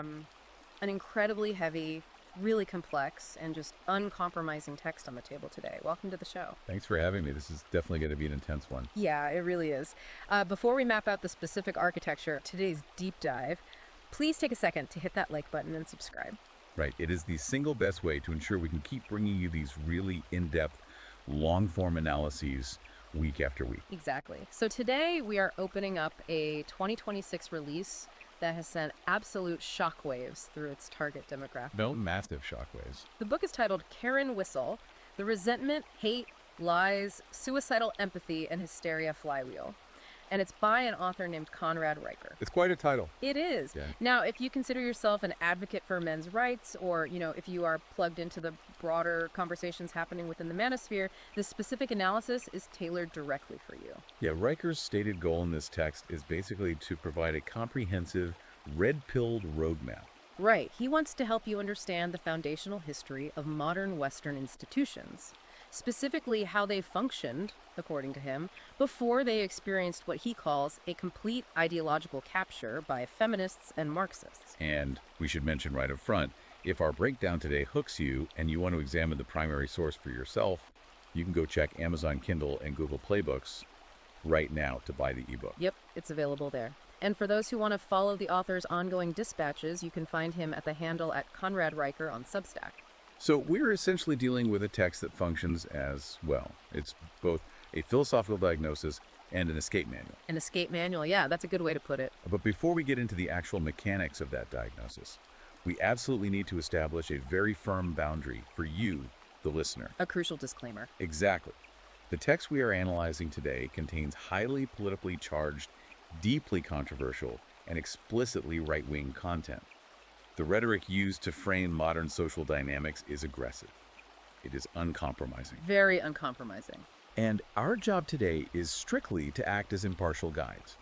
an incredibly heavy, really complex, and just uncompromising text on the table today. Welcome to the show. Thanks for having me. This is definitely going to be an intense one. Yeah, it really is. Before we map out the specific architecture of today's deep dive, please take a second to hit that like button and subscribe. Right. It is the single best way to ensure we can keep bringing you these really in-depth, long-form analyses week after week. Exactly. So today we are opening up a 2026 release that has sent absolute shockwaves through its target demographic. No massive shockwaves. The book is titled Karen Whistle, The Resentment, Hate, Lies, Suicidal Empathy, and Hysteria Flywheel. And it's by an author named Conrad Riker. It's quite a title. It is. Yeah. Now, if you consider yourself an advocate for men's rights, or, if you are plugged into the broader conversations happening within the manosphere, this specific analysis is tailored directly for you. Yeah, Riker's stated goal in this text is basically to provide a comprehensive, red-pilled roadmap. Right. He wants to help you understand the foundational history of modern Western institutions, specifically how they functioned, according to him, before they experienced what he calls a complete ideological capture by feminists and Marxists. And we should mention right up front, if our breakdown today hooks you and you want to examine the primary source for yourself, you can go check Amazon Kindle and Google Play Books right now to buy the ebook. Yep, it's available there. And for those who want to follow the author's ongoing dispatches, you can find him at the handle at Conrad Riker on Substack. So we're essentially dealing with a text that functions as, well, it's both a philosophical diagnosis and an escape manual. An escape manual, yeah, that's a good way to put it. But before we get into the actual mechanics of that diagnosis, we absolutely need to establish a very firm boundary for you, the listener. A crucial disclaimer. Exactly. The text we are analyzing today contains highly politically charged, deeply controversial, and explicitly right-wing content. The rhetoric used to frame modern social dynamics is aggressive. It is uncompromising. Very uncompromising. And our job today is strictly to act as impartial guides.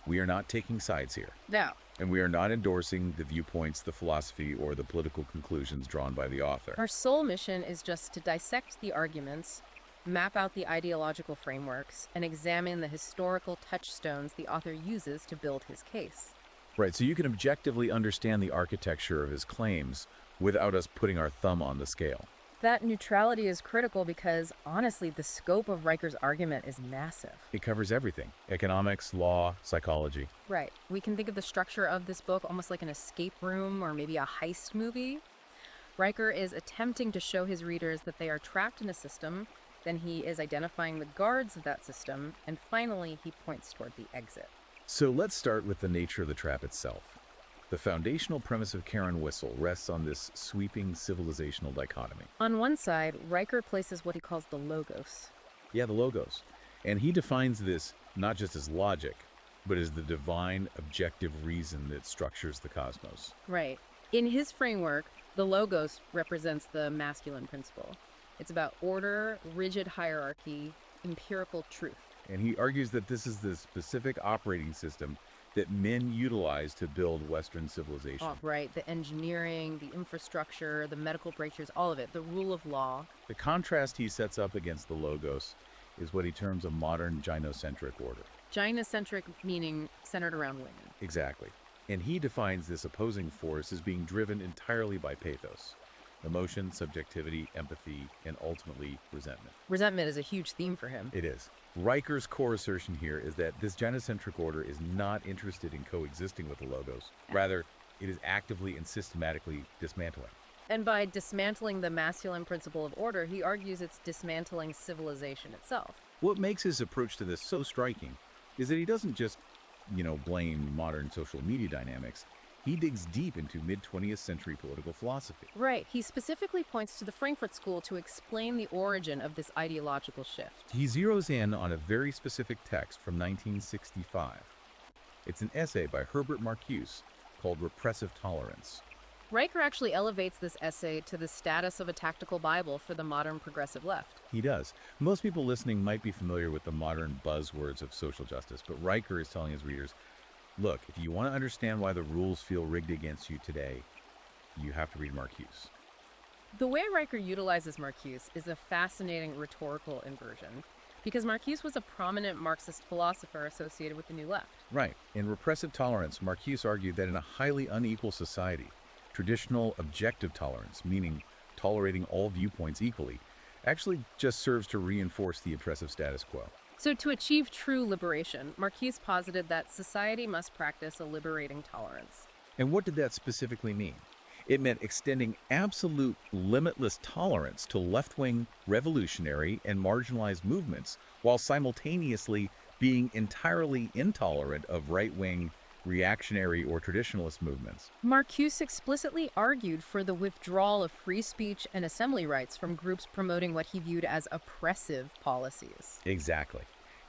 We are not taking sides here. No. And we are not endorsing the viewpoints, the philosophy, or the political conclusions drawn by the author. Our sole mission is just to dissect the arguments, map out the ideological frameworks, and examine the historical touchstones the author uses to build his case. Right, so you can objectively understand the architecture of his claims without us putting our thumb on the scale. That neutrality is critical because, honestly, the scope of Riker's argument is massive. It covers everything: economics, law, psychology. Right. We can think of the structure of this book almost like an escape room or maybe a heist movie. Riker is attempting to show his readers that they are trapped in a system, then he is identifying the guards of that system, and finally he points toward the exit. So let's start with the nature of the trap itself. The foundational premise of Karen Whistle rests on this sweeping civilizational dichotomy. On one side, Riker places what he calls the logos. Yeah, the logos. And he defines this not just as logic, but as the divine, objective reason that structures the cosmos. Right. In his framework, the logos represents the masculine principle. It's about order, rigid hierarchy, empirical truth. And he argues that this is the specific operating system that men utilize to build Western civilization. Oh, right. The engineering, the infrastructure, the medical breakthroughs, all of it. The rule of law. The contrast he sets up against the logos is what he terms a modern gynocentric order. Gynocentric meaning centered around women. Exactly. And he defines this opposing force as being driven entirely by pathos. Emotion, subjectivity, empathy, and ultimately resentment. Resentment is a huge theme for him. It is. Riker's core assertion here is that this gynocentric order is not interested in coexisting with the logos. Rather, it is actively and systematically dismantling. And by dismantling the masculine principle of order, he argues it's dismantling civilization itself. What makes his approach to this so striking is that he doesn't just, blame modern social media dynamics. He digs deep into mid-20th century political philosophy. Right. He specifically points to the Frankfurt School to explain the origin of this ideological shift. He zeroes in on a very specific text from 1965. It's an essay by Herbert Marcuse called Repressive Tolerance. Riker actually elevates this essay to the status of a tactical Bible for the modern progressive left. He does. Most people listening might be familiar with the modern buzzwords of social justice, but Riker is telling his readers, look, if you want to understand why the rules feel rigged against you today, you have to read Marcuse. The way Riker utilizes Marcuse is a fascinating rhetorical inversion, because Marcuse was a prominent Marxist philosopher associated with the New Left. Right. In Repressive Tolerance, Marcuse argued that in a highly unequal society, traditional objective tolerance, meaning tolerating all viewpoints equally, actually just serves to reinforce the oppressive status quo. So, to achieve true liberation, Marcuse posited that society must practice a liberating tolerance. And what did that specifically mean? It meant extending absolute limitless tolerance to left-wing, revolutionary, and marginalized movements while simultaneously being entirely intolerant of right-wing, reactionary, or traditionalist movements. Marcuse explicitly argued for the withdrawal of free speech and assembly rights from groups promoting what he viewed as oppressive policies. Exactly.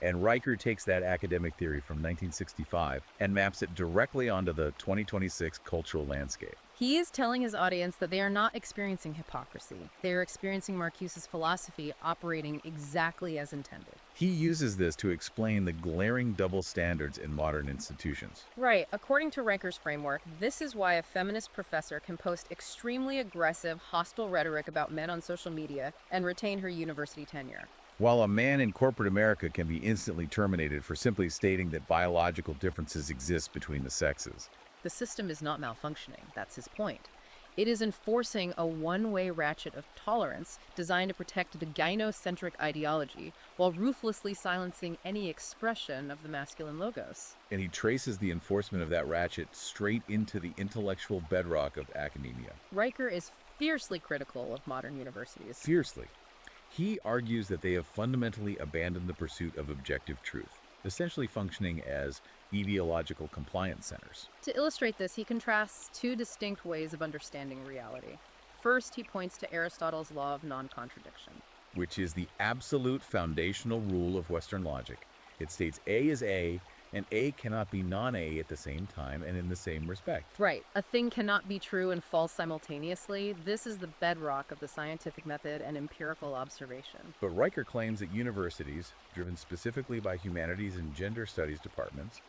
And Riker takes that academic theory from 1965 and maps it directly onto the 2026 cultural landscape. He is telling his audience that they are not experiencing hypocrisy. They are experiencing Marcuse's philosophy operating exactly as intended. He uses this to explain the glaring double standards in modern institutions. Right. According to Riker's framework, this is why a feminist professor can post extremely aggressive, hostile rhetoric about men on social media and retain her university tenure. While a man in corporate America can be instantly terminated for simply stating that biological differences exist between the sexes. The system is not malfunctioning. That's his point. It is enforcing a one-way ratchet of tolerance designed to protect the gynocentric ideology while ruthlessly silencing any expression of the masculine logos. And he traces the enforcement of that ratchet straight into the intellectual bedrock of academia. Riker is fiercely critical of modern universities. Fiercely. He argues that they have fundamentally abandoned the pursuit of objective truth, essentially functioning as ideological compliance centers. To illustrate this, he contrasts two distinct ways of understanding reality. First, he points to Aristotle's law of non-contradiction, which is the absolute foundational rule of Western logic. It states A is A, and A cannot be non-A at the same time and in the same respect. Right. A thing cannot be true and false simultaneously. This is the bedrock of the scientific method and empirical observation. But Riker claims that universities, driven specifically by humanities and gender studies departments,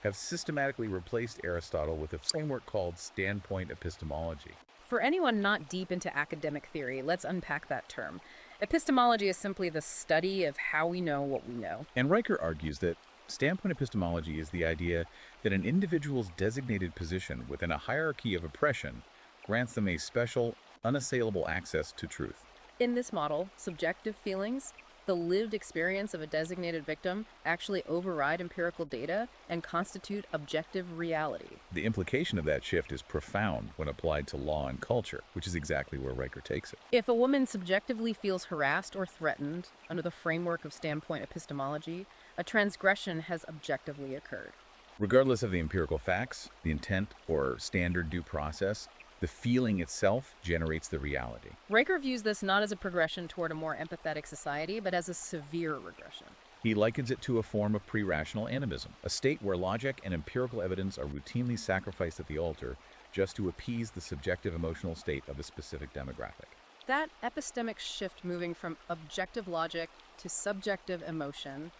have systematically replaced Aristotle with a framework called standpoint epistemology. For anyone not deep into academic theory, let's unpack that term. Epistemology is simply the study of how we know what we know. And Riker argues that standpoint epistemology is the idea that an individual's designated position within a hierarchy of oppression grants them a special, unassailable access to truth. In this model, subjective feelings, the lived experience of a designated victim, actually override empirical data and constitute objective reality. The implication of that shift is profound when applied to law and culture, which is exactly where Riker takes it. If a woman subjectively feels harassed or threatened under the framework of standpoint epistemology, a transgression has objectively occurred. Regardless of the empirical facts, the intent, or standard due process, the feeling itself generates the reality. Riker views this not as a progression toward a more empathetic society, but as a severe regression. He likens it to a form of pre-rational animism, a state where logic and empirical evidence are routinely sacrificed at the altar just to appease the subjective emotional state of a specific demographic. That epistemic shift moving from objective logic to subjective emotion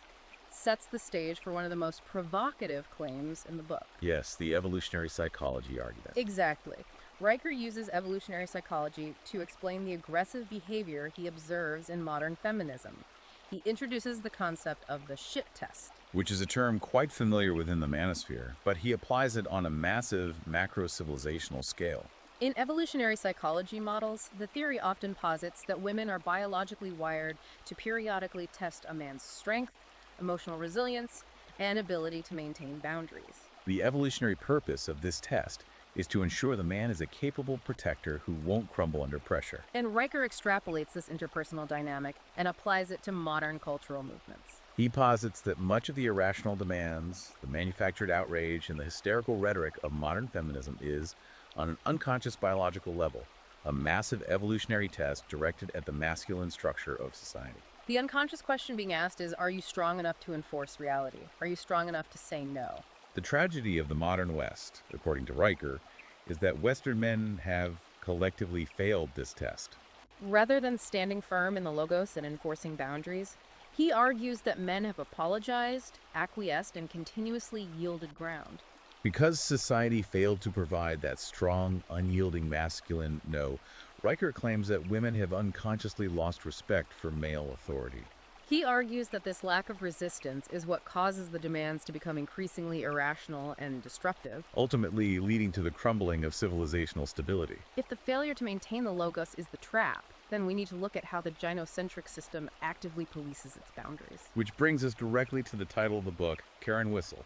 sets the stage for one of the most provocative claims in the book. Yes, the evolutionary psychology argument. Exactly. Riker uses evolutionary psychology to explain the aggressive behavior he observes in modern feminism. He introduces the concept of the shit test, which is a term quite familiar within the manosphere, but he applies it on a massive macro-civilizational scale. In evolutionary psychology models, the theory often posits that women are biologically wired to periodically test a man's strength, emotional resilience, and ability to maintain boundaries. The evolutionary purpose of this test is to ensure the man is a capable protector who won't crumble under pressure. And Riker extrapolates this interpersonal dynamic and applies it to modern cultural movements. He posits that much of the irrational demands, the manufactured outrage, and the hysterical rhetoric of modern feminism is, on an unconscious biological level, a massive evolutionary test directed at the masculine structure of society. The unconscious question being asked is, are you strong enough to enforce reality? Are you strong enough to say no? The tragedy of the modern West, according to Riker, is that Western men have collectively failed this test. Rather than standing firm in the logos and enforcing boundaries, he argues that men have apologized, acquiesced, and continuously yielded ground. Because society failed to provide that strong, unyielding masculine no, Riker claims that women have unconsciously lost respect for male authority. He argues that this lack of resistance is what causes the demands to become increasingly irrational and disruptive. Ultimately leading to the crumbling of civilizational stability. If the failure to maintain the logos is the trap, then we need to look at how the gynocentric system actively polices its boundaries. Which brings us directly to the title of the book, Karen Whistle,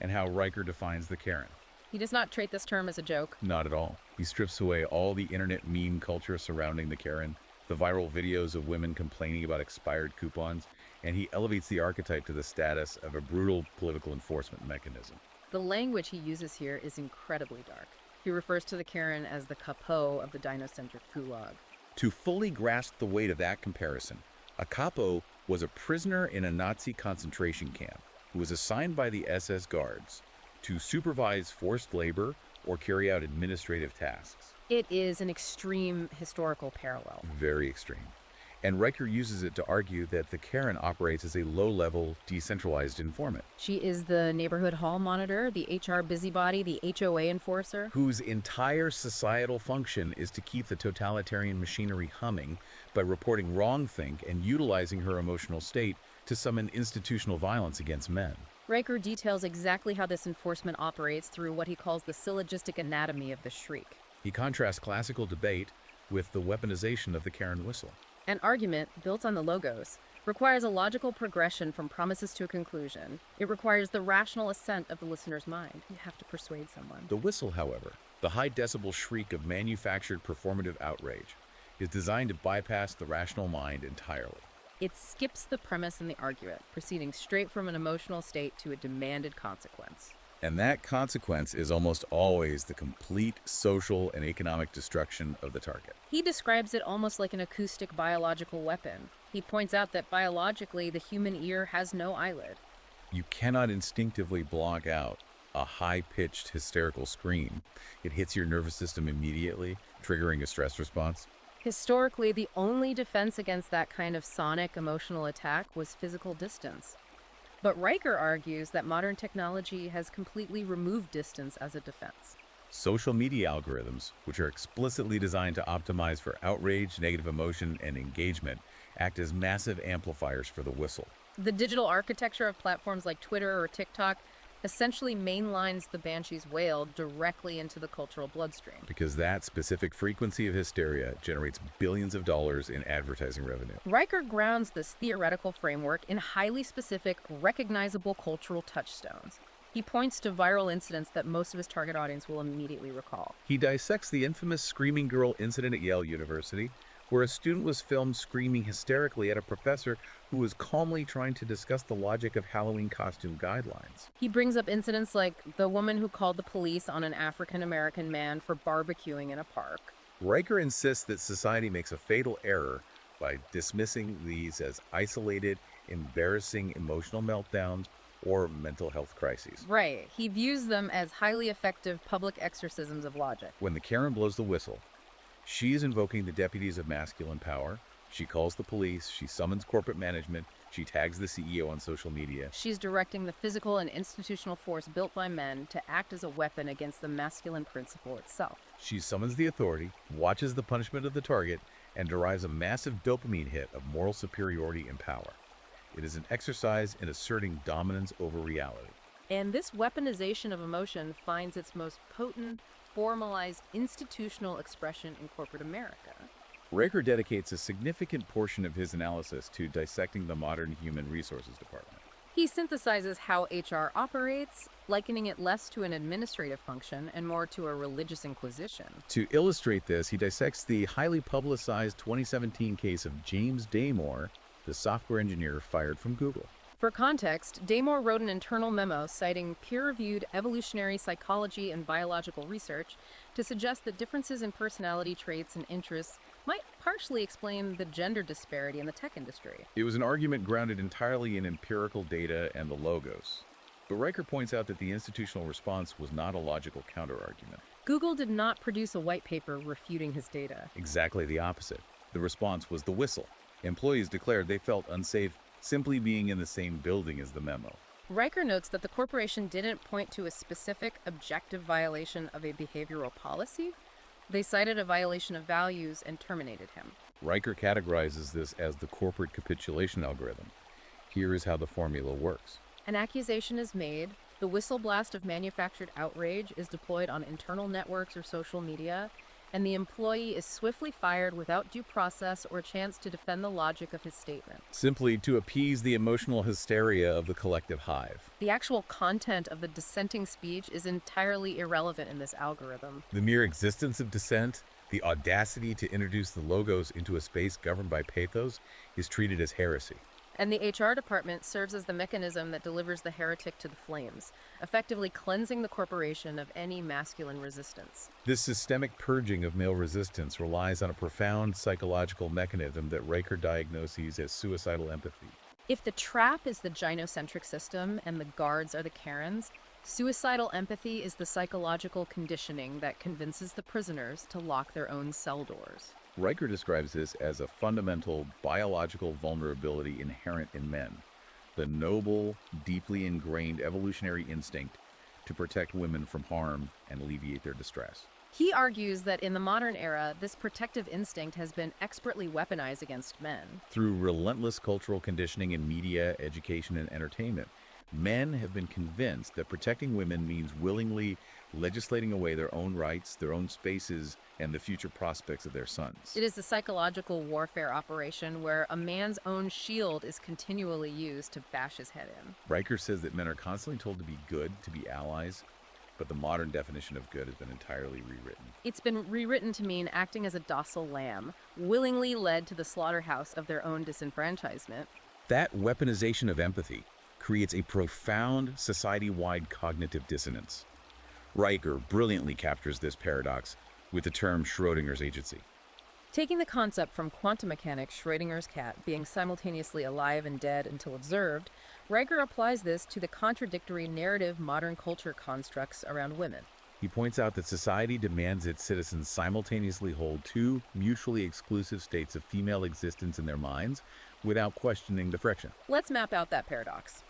and how Riker defines the Karen. He does not treat this term as a joke. Not at all. He strips away all the internet meme culture surrounding the Karen, the viral videos of women complaining about expired coupons, and he elevates the archetype to the status of a brutal political enforcement mechanism. The language he uses here is incredibly dark. He refers to the Karen as the capo of the gynocentric gulag. To fully grasp the weight of that comparison, a capo was a prisoner in a Nazi concentration camp who was assigned by the SS guards to supervise forced labor or carry out administrative tasks. It is an extreme historical parallel. Very extreme. And Riker uses it to argue that the Karen operates as a low-level, decentralized informant. She is the neighborhood hall monitor, the HR busybody, the HOA enforcer, whose entire societal function is to keep the totalitarian machinery humming by reporting wrongthink and utilizing her emotional state to summon institutional violence against men. Riker details exactly how this enforcement operates through what he calls the syllogistic anatomy of the shriek. He contrasts classical debate with the weaponization of the Karen whistle. An argument, built on the logos, requires a logical progression from promises to a conclusion. It requires the rational assent of the listener's mind. You have to persuade someone. The whistle, however, the high-decibel shriek of manufactured performative outrage, is designed to bypass the rational mind entirely. It skips the premise and the argument, proceeding straight from an emotional state to a demanded consequence. And that consequence is almost always the complete social and economic destruction of the target. He describes it almost like an acoustic biological weapon. He points out that biologically, the human ear has no eyelid. You cannot instinctively block out a high-pitched hysterical scream. It hits your nervous system immediately, triggering a stress response. Historically, the only defense against that kind of sonic emotional attack was physical distance. But Riker argues that modern technology has completely removed distance as a defense. Social media algorithms, which are explicitly designed to optimize for outrage, negative emotion, and engagement, act as massive amplifiers for the whistle. The digital architecture of platforms like Twitter or TikTok essentially mainlines the Banshee's wail directly into the cultural bloodstream. Because that specific frequency of hysteria generates billions of dollars in advertising revenue. Riker grounds this theoretical framework in highly specific, recognizable cultural touchstones. He points to viral incidents that most of his target audience will immediately recall. He dissects the infamous Screaming Girl incident at Yale University, where a student was filmed screaming hysterically at a professor who was calmly trying to discuss the logic of Halloween costume guidelines. He brings up incidents like the woman who called the police on an African-American man for barbecuing in a park. Riker insists that society makes a fatal error by dismissing these as isolated, embarrassing emotional meltdowns or mental health crises. Right. He views them as highly effective public exorcisms of logic. When the Karen blows the whistle, she is invoking the deputies of masculine power. She calls the police, she summons corporate management, she tags the CEO on social media. She's directing the physical and institutional force built by men to act as a weapon against the masculine principle itself. She summons the authority, watches the punishment of the target, and derives a massive dopamine hit of moral superiority and power. It is an exercise in asserting dominance over reality. And this weaponization of emotion finds its most potent, formalized institutional expression in corporate America. Riker dedicates a significant portion of his analysis to dissecting the modern human resources department. He synthesizes how HR operates, likening it less to an administrative function and more to a religious inquisition. To illustrate this, he dissects the highly publicized 2017 case of James Damore, the software engineer fired from Google. For context, Damore wrote an internal memo citing peer-reviewed evolutionary psychology and biological research to suggest that differences in personality traits and interests might partially explain the gender disparity in the tech industry. It was an argument grounded entirely in empirical data and the logos. But Riker points out that the institutional response was not a logical counterargument. Google did not produce a white paper refuting his data. Exactly the opposite. The response was the whistle. Employees declared they felt unsafe simply being in the same building as the memo. Riker notes that the corporation didn't point to a specific objective violation of a behavioral policy, They cited a violation of values and terminated him. Riker categorizes this as the corporate capitulation algorithm. Here is how the formula works. An accusation is made, the whistle blast of manufactured outrage is deployed on internal networks or social media, and the employee is swiftly fired without due process or chance to defend the logic of his statement. Simply to appease the emotional hysteria of the collective hive. The actual content of the dissenting speech is entirely irrelevant in this algorithm. The mere existence of dissent, the audacity to introduce the logos into a space governed by pathos, is treated as heresy. And the HR department serves as the mechanism that delivers the heretic to the flames, effectively cleansing the corporation of any masculine resistance. This systemic purging of male resistance relies on a profound psychological mechanism that Riker diagnoses as suicidal empathy. If the trap is the gynocentric system and the guards are the Karens, suicidal empathy is the psychological conditioning that convinces the prisoners to lock their own cell doors. Riker describes this as a fundamental biological vulnerability inherent in men, the noble, deeply ingrained evolutionary instinct to protect women from harm and alleviate their distress. He argues that in the modern era, this protective instinct has been expertly weaponized against men. Through relentless cultural conditioning in media, education, and entertainment, men have been convinced that protecting women means willingly legislating away their own rights, their own spaces, and the future prospects of their sons. It is a psychological warfare operation where a man's own shield is continually used to bash his head in. Riker says that men are constantly told to be good, to be allies, but the modern definition of good has been entirely rewritten. It's been rewritten to mean acting as a docile lamb, willingly led to the slaughterhouse of their own disenfranchisement. That weaponization of empathy creates a profound society-wide cognitive dissonance. Riker brilliantly captures this paradox with the term Schrodinger's agency. Taking the concept from quantum mechanics, Schrödinger's cat being simultaneously alive and dead until observed, Riker applies this to the contradictory narrative modern culture constructs around women. He points out that society demands its citizens simultaneously hold two mutually exclusive states of female existence in their minds without questioning the friction. Let's map out that paradox.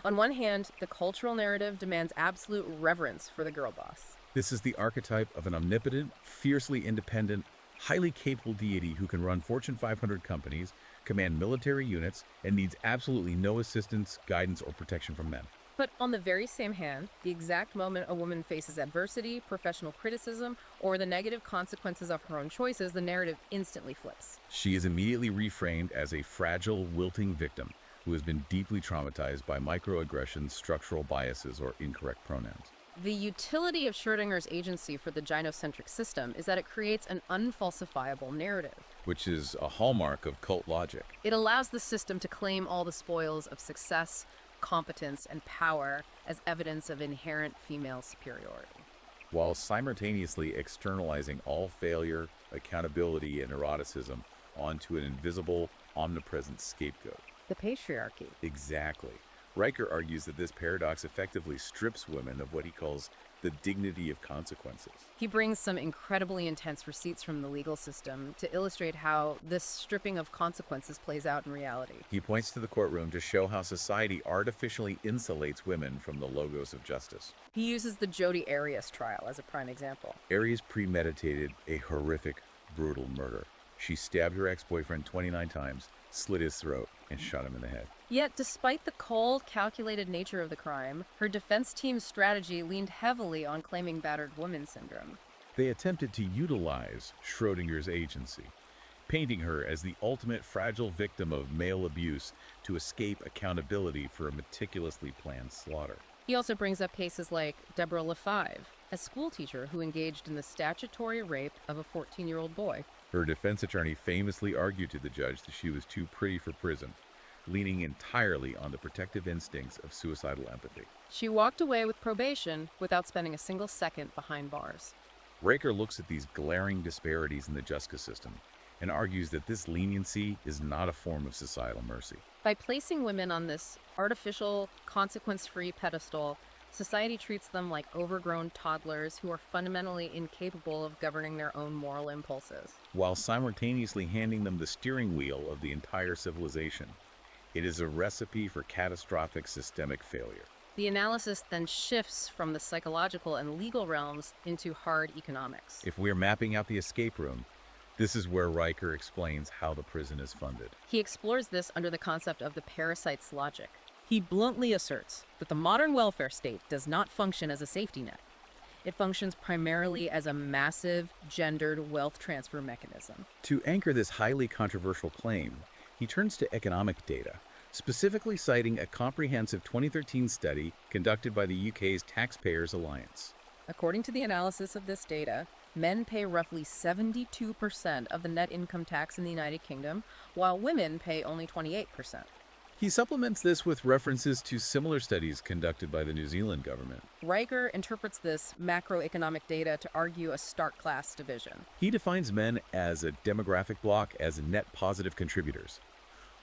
On one hand, the cultural narrative demands absolute reverence for the girl boss. This is the archetype of an omnipotent, fiercely independent, highly capable deity who can run Fortune 500 companies, command military units, and needs absolutely no assistance, guidance, or protection from men. But on the very same hand, the exact moment a woman faces adversity, professional criticism, or the negative consequences of her own choices, the narrative instantly flips. She is immediately reframed as a fragile, wilting victim who has been deeply traumatized by microaggressions, structural biases, or incorrect pronouns. The utility of Schrödinger's agency for the gynocentric system is that it creates an unfalsifiable narrative, which is a hallmark of cult logic. It allows the system to claim all the spoils of success, competence, and power as evidence of inherent female superiority, while simultaneously externalizing all failure, accountability, and eroticism onto an invisible, omnipresent scapegoat. The patriarchy. Exactly. Riker argues that this paradox effectively strips women of what he calls the dignity of consequences. He brings some incredibly intense receipts from the legal system to illustrate how this stripping of consequences plays out in reality. He points to the courtroom to show how society artificially insulates women from the logos of justice. He uses the Jodi Arias trial as a prime example. Arias premeditated a horrific, brutal murder. She stabbed her ex-boyfriend 29 times, slit his throat, and shot him in the head. Yet, despite the cold, calculated nature of the crime, her defense team's strategy leaned heavily on claiming battered woman syndrome. They attempted to utilize Schrödinger's agency, painting her as the ultimate fragile victim of male abuse to escape accountability for a meticulously planned slaughter. He also brings up cases like Deborah LaFive, a schoolteacher who engaged in the statutory rape of a 14-year-old boy. Her defense attorney famously argued to the judge that she was too pretty for prison, leaning entirely on the protective instincts of suicidal empathy. She walked away with probation without spending a single second behind bars. Riker looks at these glaring disparities in the justice system and argues that this leniency is not a form of societal mercy. By placing women on this artificial, consequence-free pedestal, society treats them like overgrown toddlers who are fundamentally incapable of governing their own moral impulses, while simultaneously handing them the steering wheel of the entire civilization. It is a recipe for catastrophic systemic failure. The analysis then shifts from the psychological and legal realms into hard economics. If we're mapping out the escape room, this is where Riker explains how the prison is funded. He explores this under the concept of the parasite's logic. He bluntly asserts that the modern welfare state does not function as a safety net. It functions primarily as a massive, gendered wealth transfer mechanism. To anchor this highly controversial claim, he turns to economic data, specifically citing a comprehensive 2013 study conducted by the UK's Taxpayers Alliance. According to the analysis of this data, men pay roughly 72% of the net income tax in the United Kingdom, while women pay only 28%. He supplements this with references to similar studies conducted by the New Zealand government. Riker interprets this macroeconomic data to argue a stark class division. He defines men as a demographic bloc as net positive contributors.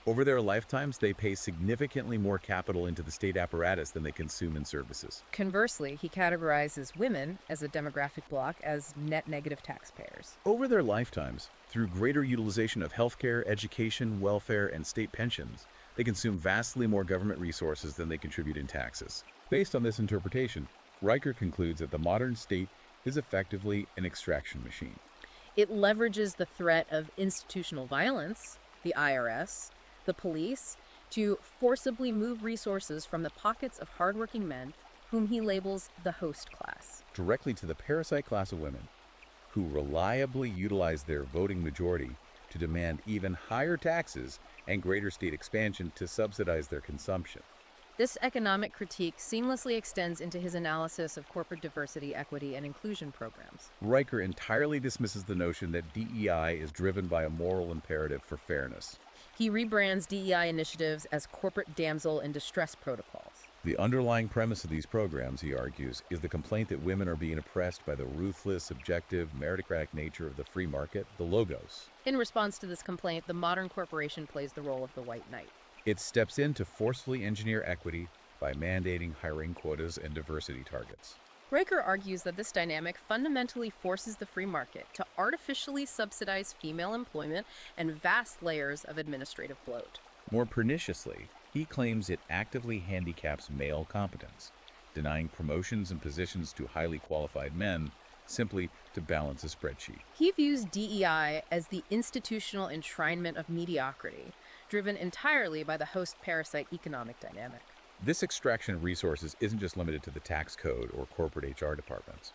Over their lifetimes, they pay significantly more capital into the state apparatus than they consume in services. Conversely, he categorizes women as a demographic bloc as net negative taxpayers. Over their lifetimes, through greater utilization of healthcare, education, welfare, and state pensions, they consume vastly more government resources than they contribute in taxes. Based on this interpretation, Riker concludes that the modern state is effectively an extraction machine. It leverages the threat of institutional violence, the IRS, the police, to forcibly move resources from the pockets of hardworking men, whom he labels the host class, directly to the parasite class of women, who reliably utilize their voting majority to demand even higher taxes and greater state expansion to subsidize their consumption. This economic critique seamlessly extends into his analysis of corporate diversity, equity, and inclusion programs. Riker entirely dismisses the notion that DEI is driven by a moral imperative for fairness. He rebrands DEI initiatives as corporate damsel in distress protocols. The underlying premise of these programs, he argues, is the complaint that women are being oppressed by the ruthless, subjective, meritocratic nature of the free market, the logos. In response to this complaint, the modern corporation plays the role of the white knight. It steps in to forcefully engineer equity by mandating hiring quotas and diversity targets. Riker argues that this dynamic fundamentally forces the free market to artificially subsidize female employment and vast layers of administrative bloat. More perniciously, he claims it actively handicaps male competence, denying promotions and positions to highly qualified men simply to balance a spreadsheet. He views DEI as the institutional enshrinement of mediocrity, driven entirely by the host-parasite economic dynamic. This extraction of resources isn't just limited to the tax code or corporate HR departments.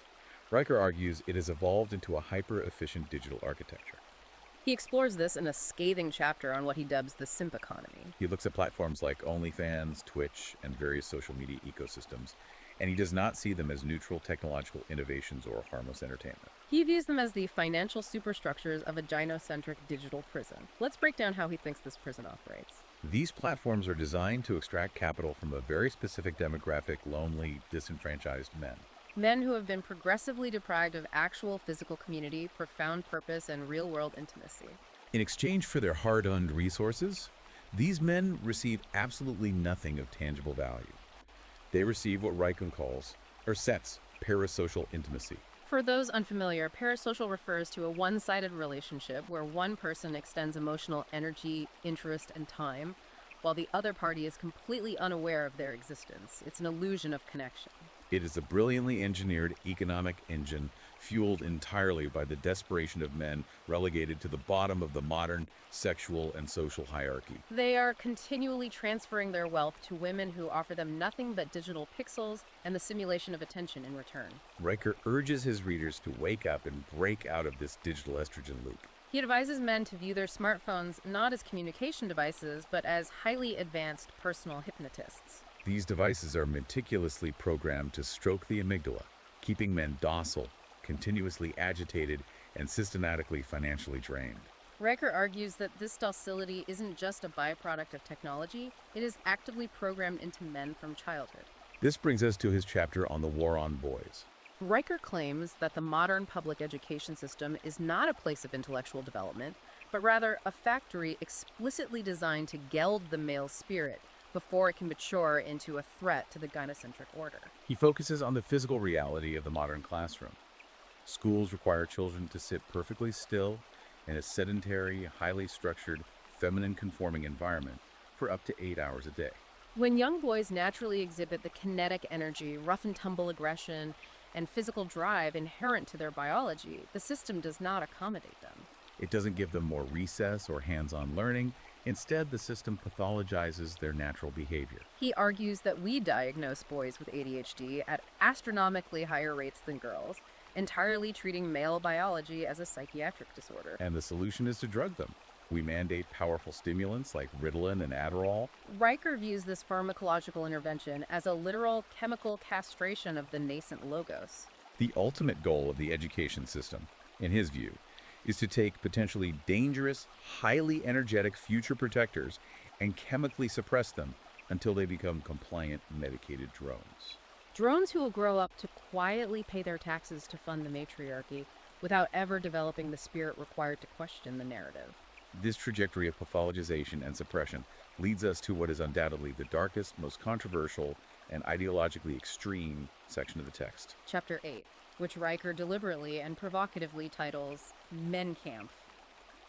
Riker argues it has evolved into a hyper-efficient digital architecture. He explores this in a scathing chapter on what he dubs the simp economy. He looks at platforms like OnlyFans, Twitch, and various social media ecosystems, and he does not see them as neutral technological innovations or harmless entertainment. He views them as the financial superstructures of a gynocentric digital prison. Let's break down how he thinks this prison operates. These platforms are designed to extract capital from a very specific demographic, lonely, disenfranchised men. Men who have been progressively deprived of actual physical community, profound purpose, and real-world intimacy. In exchange for their hard-earned resources, these men receive absolutely nothing of tangible value. They receive what Riker calls, or sets, parasocial intimacy. For those unfamiliar, parasocial refers to a one-sided relationship where one person extends emotional energy, interest, and time, while the other party is completely unaware of their existence. It's an illusion of connection. It is a brilliantly engineered economic engine fueled entirely by the desperation of men relegated to the bottom of the modern sexual and social hierarchy. They are continually transferring their wealth to women who offer them nothing but digital pixels and the simulation of attention in return. Riker urges his readers to wake up and break out of this digital estrogen loop. He advises men to view their smartphones not as communication devices, but as highly advanced personal hypnotists. These devices are meticulously programmed to stroke the amygdala, keeping men docile, continuously agitated, and systematically financially drained. Riker argues that this docility isn't just a byproduct of technology, it is actively programmed into men from childhood. This brings us to his chapter on the war on boys. Riker claims that the modern public education system is not a place of intellectual development, but rather a factory explicitly designed to geld the male spirit before it can mature into a threat to the gynocentric order. He focuses on the physical reality of the modern classroom. Schools require children to sit perfectly still in a sedentary, highly structured, feminine-conforming environment for up to 8 hours a day. When young boys naturally exhibit the kinetic energy, rough and tumble aggression, and physical drive inherent to their biology, the system does not accommodate them. It doesn't give them more recess or hands-on learning. Instead, the system pathologizes their natural behavior. He argues that we diagnose boys with ADHD at astronomically higher rates than girls, entirely treating male biology as a psychiatric disorder. And the solution is to drug them. We mandate powerful stimulants like Ritalin and Adderall. Riker views this pharmacological intervention as a literal chemical castration of the nascent logos. The ultimate goal of the education system, in his view, is to take potentially dangerous, highly energetic future protectors and chemically suppress them until they become compliant, medicated drones. Drones who will grow up to quietly pay their taxes to fund the matriarchy without ever developing the spirit required to question the narrative. This trajectory of pathologization and suppression leads us to what is undoubtedly the darkest, most controversial, and ideologically extreme section of the text. Chapter 8, which Riker deliberately and provocatively titles Menkampf,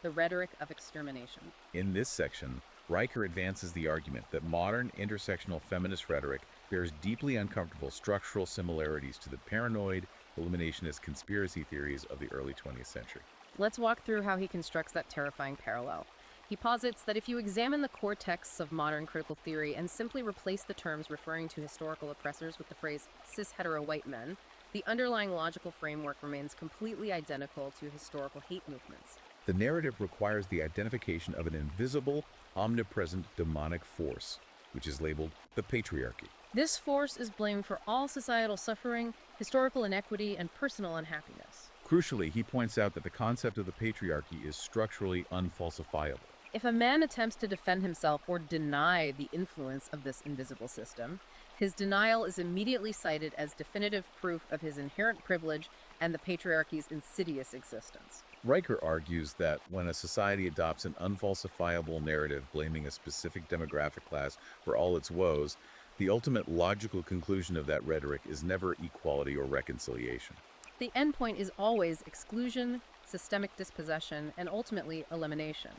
the rhetoric of extermination. In this section, Riker advances the argument that modern intersectional feminist rhetoric bears deeply uncomfortable structural similarities to the paranoid, eliminationist conspiracy theories of the early 20th century. Let's walk through how he constructs that terrifying parallel. He posits that if you examine the core texts of modern critical theory and simply replace the terms referring to historical oppressors with the phrase cis-hetero white men, the underlying logical framework remains completely identical to historical hate movements. The narrative requires the identification of an invisible, omnipresent demonic force, which is labeled the patriarchy. This force is blamed for all societal suffering, historical inequity, and personal unhappiness. Crucially, he points out that the concept of the patriarchy is structurally unfalsifiable. If a man attempts to defend himself or deny the influence of this invisible system, his denial is immediately cited as definitive proof of his inherent privilege and the patriarchy's insidious existence. Riker argues that when a society adopts an unfalsifiable narrative blaming a specific demographic class for all its woes, the ultimate logical conclusion of that rhetoric is never equality or reconciliation. The endpoint is always exclusion, systemic dispossession, and ultimately elimination.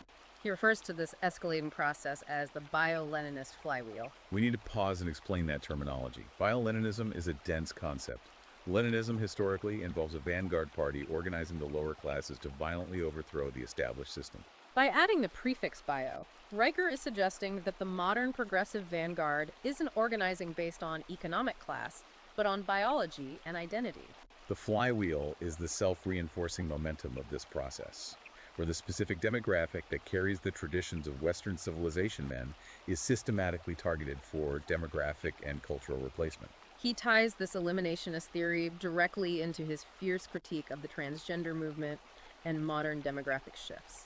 He refers to this escalating process as the bio-Leninist flywheel. We need to pause and explain that terminology. Bio-Leninism is a dense concept. Leninism historically involves a vanguard party organizing the lower classes to violently overthrow the established system. By adding the prefix bio, Riker is suggesting that the modern progressive vanguard isn't organizing based on economic class, but on biology and identity. The flywheel is the self-reinforcing momentum of this process, where the specific demographic that carries the traditions of Western civilization men is systematically targeted for demographic and cultural replacement. He ties this eliminationist theory directly into his fierce critique of the transgender movement and modern demographic shifts.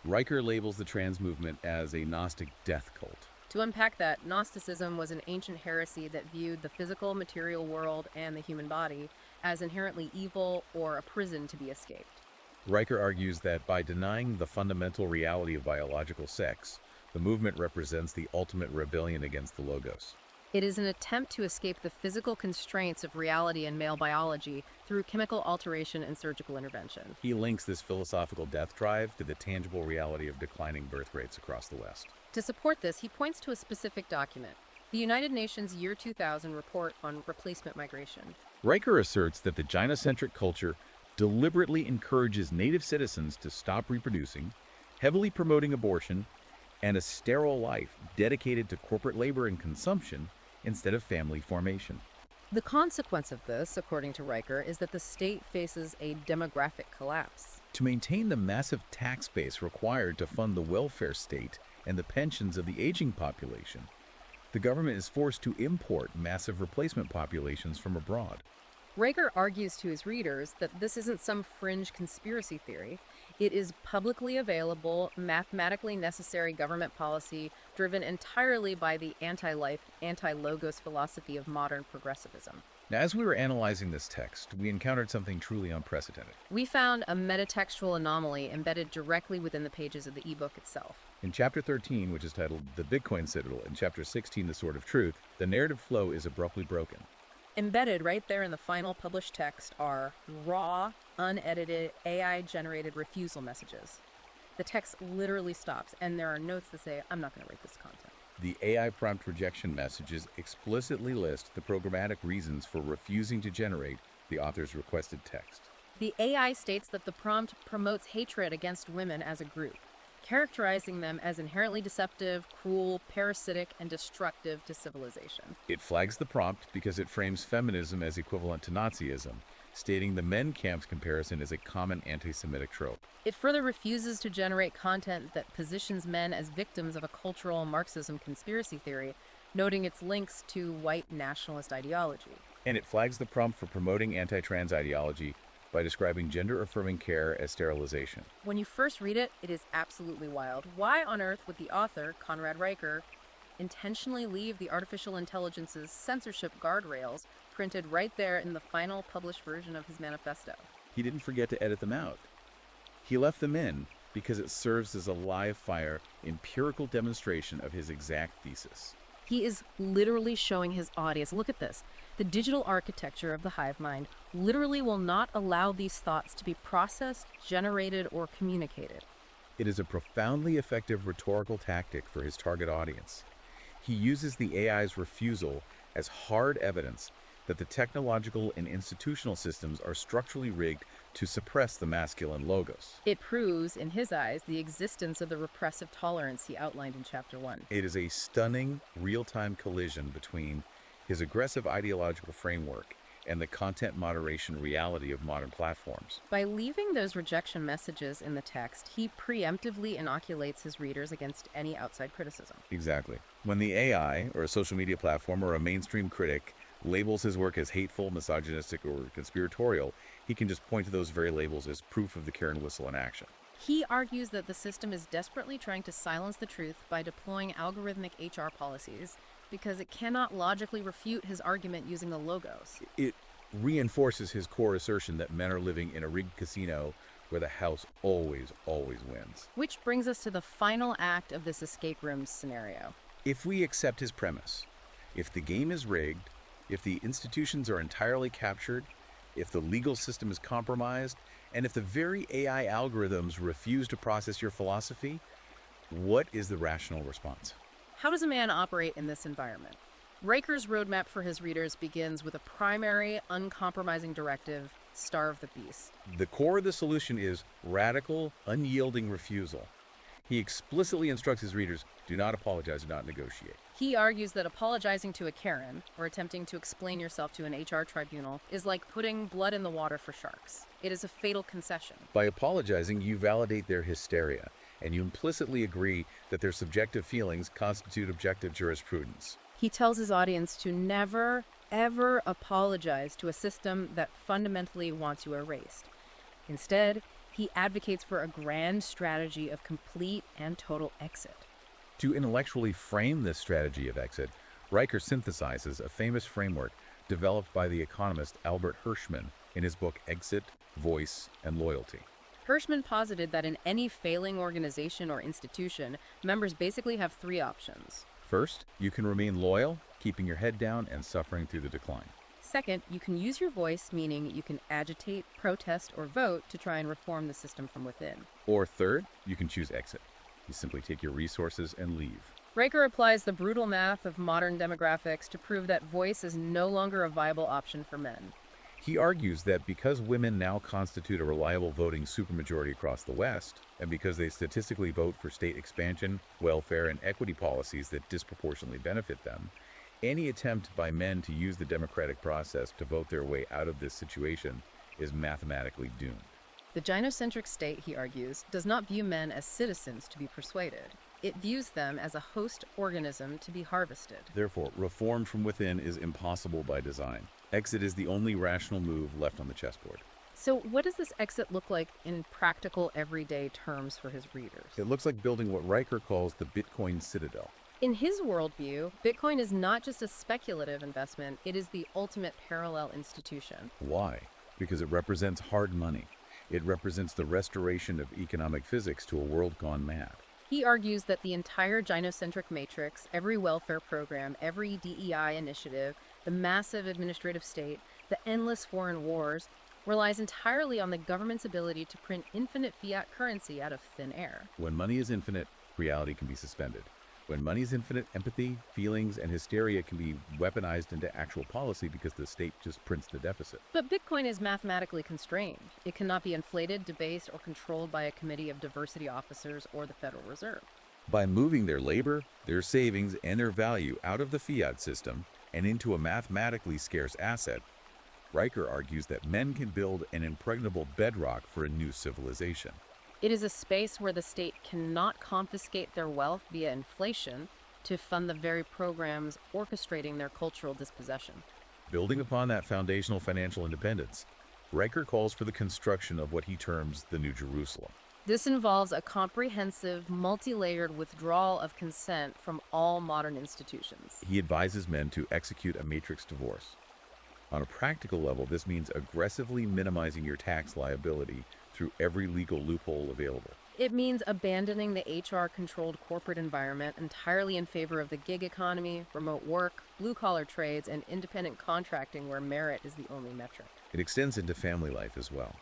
Riker labels the trans movement as a Gnostic death cult. To unpack that, Gnosticism was an ancient heresy that viewed the physical, material world and the human body as inherently evil or a prison to be escaped. Riker argues that by denying the fundamental reality of biological sex, the movement represents the ultimate rebellion against the Logos. It is an attempt to escape the physical constraints of reality and male biology through chemical alteration and surgical intervention. He links this philosophical death drive to the tangible reality of declining birth rates across the West. To support this, he points to a specific document, the United Nations Year 2000 Report on Replacement Migration. Riker asserts that the gynocentric culture deliberately encourages native citizens to stop reproducing, heavily promoting abortion, and a sterile life dedicated to corporate labor and consumption instead of family formation. The consequence of this, according to Riker, is that the state faces a demographic collapse. To maintain the massive tax base required to fund the welfare state and the pensions of the aging population, the government is forced to import massive replacement populations from abroad. Riker argues to his readers that this isn't some fringe conspiracy theory. It is publicly available, mathematically necessary government policy driven entirely by the anti-life, anti-logos philosophy of modern progressivism. Now, as we were analyzing this text, we encountered something truly unprecedented. We found a metatextual anomaly embedded directly within the pages of the ebook itself. In Chapter 13, which is titled The Bitcoin Citadel, and Chapter 16, The Sword of Truth, the narrative flow is abruptly broken. Embedded right there in the final published text are raw, unedited, AI-generated refusal messages. The text literally stops, and there are notes that say, I'm not going to read this content. The AI prompt rejection messages explicitly list the programmatic reasons for refusing to generate the author's requested text. The AI states that the prompt promotes hatred against women as a group, characterizing them as inherently deceptive, cruel, parasitic, and destructive to civilization. It flags the prompt because it frames feminism as equivalent to Nazism, stating the men camps comparison is a common anti-Semitic trope. It further refuses to generate content that positions men as victims of a cultural Marxism conspiracy theory, noting its links to white nationalist ideology. And it flags the prompt for promoting anti-trans ideology by describing gender-affirming care as sterilization. When you first read it, it is absolutely wild. Why on earth would the author, Conrad Riker, intentionally leave the artificial intelligence's censorship guardrails printed right there in the final published version of his manifesto? He didn't forget to edit them out. He left them in because it serves as a live-fire, empirical demonstration of his exact thesis. He is literally showing his audience, look at this. The digital architecture of the hive mind literally will not allow these thoughts to be processed, generated, or communicated. It is a profoundly effective rhetorical tactic for his target audience. He uses the AI's refusal as hard evidence that the technological and institutional systems are structurally rigged to suppress the masculine logos. It proves, in his eyes, the existence of the repressive tolerance he outlined in Chapter 1. It is a stunning, real-time collision between his aggressive ideological framework and the content moderation reality of modern platforms. By leaving those rejection messages in the text, he preemptively inoculates his readers against any outside criticism. Exactly. When the AI, or a social media platform, or a mainstream critic labels his work as hateful, misogynistic, or conspiratorial, he can just point to those very labels as proof of the Karen whistle in action. He argues that the system is desperately trying to silence the truth by deploying algorithmic HR policies because it cannot logically refute his argument using the logos. It reinforces his core assertion that men are living in a rigged casino where the house always wins. Which brings us to the final act of this escape room scenario. If we accept his premise, if the game is rigged, if the institutions are entirely captured, if the legal system is compromised, and if the very AI algorithms refuse to process your philosophy, what is the rational response? How does a man operate in this environment? Riker's roadmap for his readers begins with a primary, uncompromising directive: starve the beast. The core of the solution is radical, unyielding refusal. He explicitly instructs his readers, do not apologize, do not negotiate. He argues that apologizing to a Karen, or attempting to explain yourself to an HR tribunal, is like putting blood in the water for sharks. It is a fatal concession. By apologizing, you validate their hysteria, and you implicitly agree that their subjective feelings constitute objective jurisprudence. He tells his audience to never, ever apologize to a system that fundamentally wants you erased. Instead, he advocates for a grand strategy of complete and total exit. To intellectually frame this strategy of exit, Riker synthesizes a famous framework developed by the economist Albert Hirschman in his book Exit, Voice, and Loyalty. Hirschman posited that in any failing organization or institution, members basically have three options. First, you can remain loyal, keeping your head down and suffering through the decline. Second, you can use your voice, meaning you can agitate, protest, or vote to try and reform the system from within. Or third, you can choose exit. You simply take your resources and leave. Riker applies the brutal math of modern demographics to prove that voice is no longer a viable option for men. He argues that because women now constitute a reliable voting supermajority across the West, and because they statistically vote for state expansion, welfare, and equity policies that disproportionately benefit them, any attempt by men to use the democratic process to vote their way out of this situation is mathematically doomed. The gynocentric state, he argues, does not view men as citizens to be persuaded. It views them as a host organism to be harvested. Therefore, reform from within is impossible by design. Exit is the only rational move left on the chessboard. So what does this exit look like in practical, everyday terms for his readers? It looks like building what Riker calls the Bitcoin citadel. In his worldview, Bitcoin is not just a speculative investment, it is the ultimate parallel institution. Why? Because it represents hard money. It represents the restoration of economic physics to a world gone mad. He argues that the entire gynocentric matrix, every welfare program, every DEI initiative, the massive administrative state, the endless foreign wars, relies entirely on the government's ability to print infinite fiat currency out of thin air. When money is infinite, reality can be suspended. When money's infinite, empathy, feelings, and hysteria can be weaponized into actual policy because the state just prints the deficit. But Bitcoin is mathematically constrained. It cannot be inflated, debased, or controlled by a committee of diversity officers or the Federal Reserve. By moving their labor, their savings, and their value out of the fiat system and into a mathematically scarce asset, Riker argues that men can build an impregnable bedrock for a new civilization. It is a space where the state cannot confiscate their wealth via inflation to fund the very programs orchestrating their cultural dispossession. Building upon that foundational financial independence, Riker calls for the construction of what he terms the New Jerusalem. This involves a comprehensive, multi-layered withdrawal of consent from all modern institutions. He advises men to execute a matrix divorce. On a practical level, this means aggressively minimizing your tax liability through every legal loophole available. It means abandoning the HR-controlled corporate environment entirely in favor of the gig economy, remote work, blue-collar trades, and independent contracting where merit is the only metric. It extends into family life as well.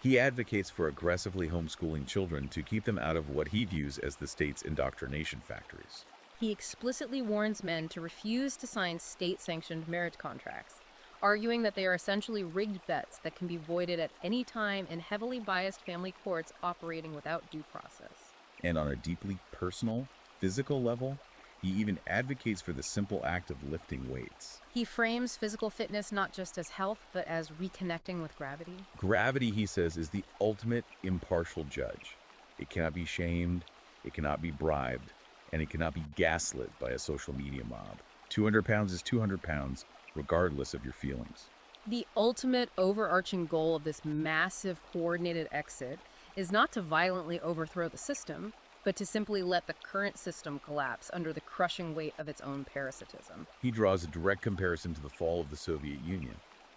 He advocates for aggressively homeschooling children to keep them out of what he views as the state's indoctrination factories. He explicitly warns men to refuse to sign state-sanctioned marriage contracts, arguing that they are essentially rigged bets that can be voided at any time in heavily biased family courts operating without due process. And on a deeply personal, physical level, he even advocates for the simple act of lifting weights. He frames physical fitness not just as health, but as reconnecting with gravity. Gravity, he says, is the ultimate impartial judge. It cannot be shamed, it cannot be bribed, and it cannot be gaslit by a social media mob. 200 pounds is 200 pounds, regardless of your feelings. The ultimate overarching goal of this massive coordinated exit is not to violently overthrow the system, but to simply let the current system collapse under the crushing weight of its own parasitism. He draws a direct comparison to the fall of the Soviet Union.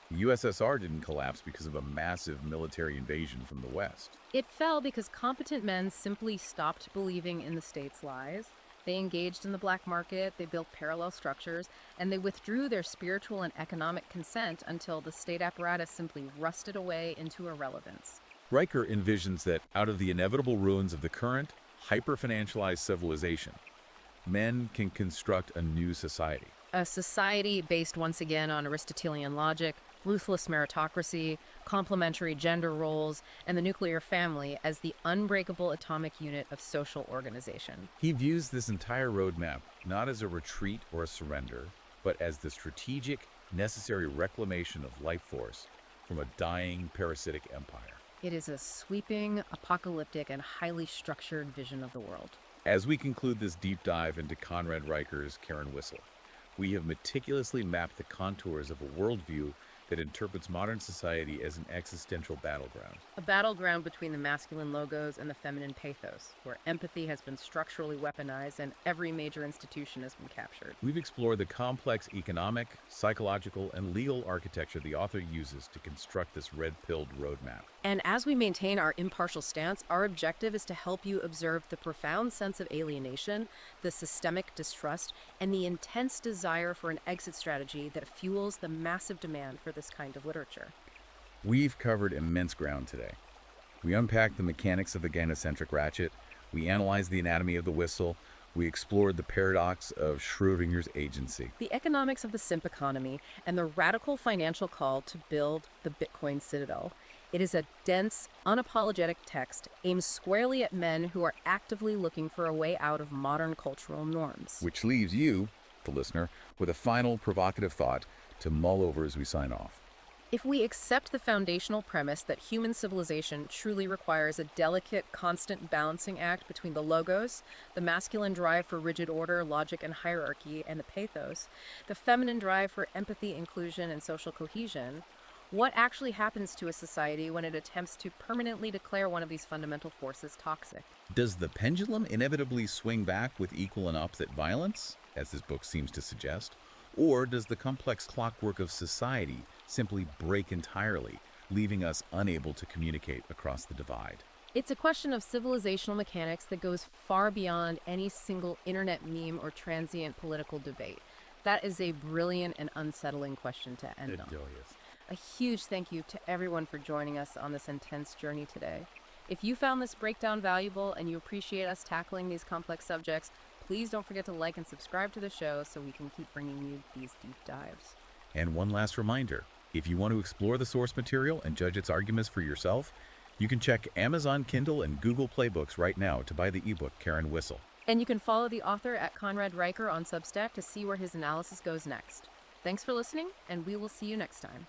The USSR didn't collapse because of a massive military invasion from the West. It fell because competent men simply stopped believing in the state's lies. They engaged in the black market, they built parallel structures, and they withdrew their spiritual and economic consent until the state apparatus simply rusted away into irrelevance. Riker envisions that out of the inevitable ruins of the current, hyper-financialized civilization, men can construct a new society. A society based once again on Aristotelian logic, ruthless meritocracy, complementary gender roles, and the nuclear family as the unbreakable atomic unit of social organization. He views this entire roadmap not as a retreat or a surrender, but as the strategic, necessary reclamation of life force from a dying, parasitic empire. It is a sweeping, apocalyptic, and highly structured vision of the world. As we conclude this deep dive into Conrad Riker's Karen Whistle, we have meticulously mapped the contours of a worldview that interprets modern society as an existential battleground. A battleground between the masculine logos and the feminine pathos, where empathy has been structurally weaponized and every major institution has been captured. We've explored the complex economic, psychological, and legal architecture the author uses to construct this red-pilled roadmap. And as we maintain our impartial stance, our objective is to help you observe the profound sense of alienation, the systemic distrust, and the intense desire for an exit strategy that fuels the massive demand for this kind of literature. We've covered immense ground today. We unpacked the mechanics of the gynocentric ratchet, we analyzed the anatomy of the whistle, we explored the paradox of Schrodinger's agency, The economics of the simp economy, and the radical financial call to build the Bitcoin citadel. It is a dense, unapologetic text aimed squarely at men who are actively looking for a way out of modern cultural norms. which leaves you, the listener, with a final provocative thought to mull over as we sign off. If we accept the foundational premise that human civilization truly requires a delicate, constant balancing act between the logos, the masculine drive for rigid order, logic, and hierarchy, and the pathos, the feminine drive for empathy, inclusion, and social cohesion, what actually happens to a society when it attempts to permanently declare one of these fundamental forces toxic? Does the pendulum inevitably swing back with equal and opposite violence, as this book seems to suggest? Or does the complex clockwork of society simply break entirely, leaving us unable to communicate across the divide? It's a question of civilizational mechanics that goes far beyond any single internet meme or transient political debate. That is a brilliant and unsettling question to end on. A huge thank you to everyone for joining us on this intense journey today. If you found this breakdown valuable and you appreciate us tackling these complex subjects, Please don't forget to like and subscribe to the show so we can keep bringing you these deep dives. And one last reminder, if you want to explore the source material and judge its arguments for yourself, you can check Amazon Kindle and Google Play Books right now to buy the ebook Karen Whistle. And you can follow the author at Conrad Riker on Substack to see where his analysis goes next. Thanks for listening, and we will see you next time.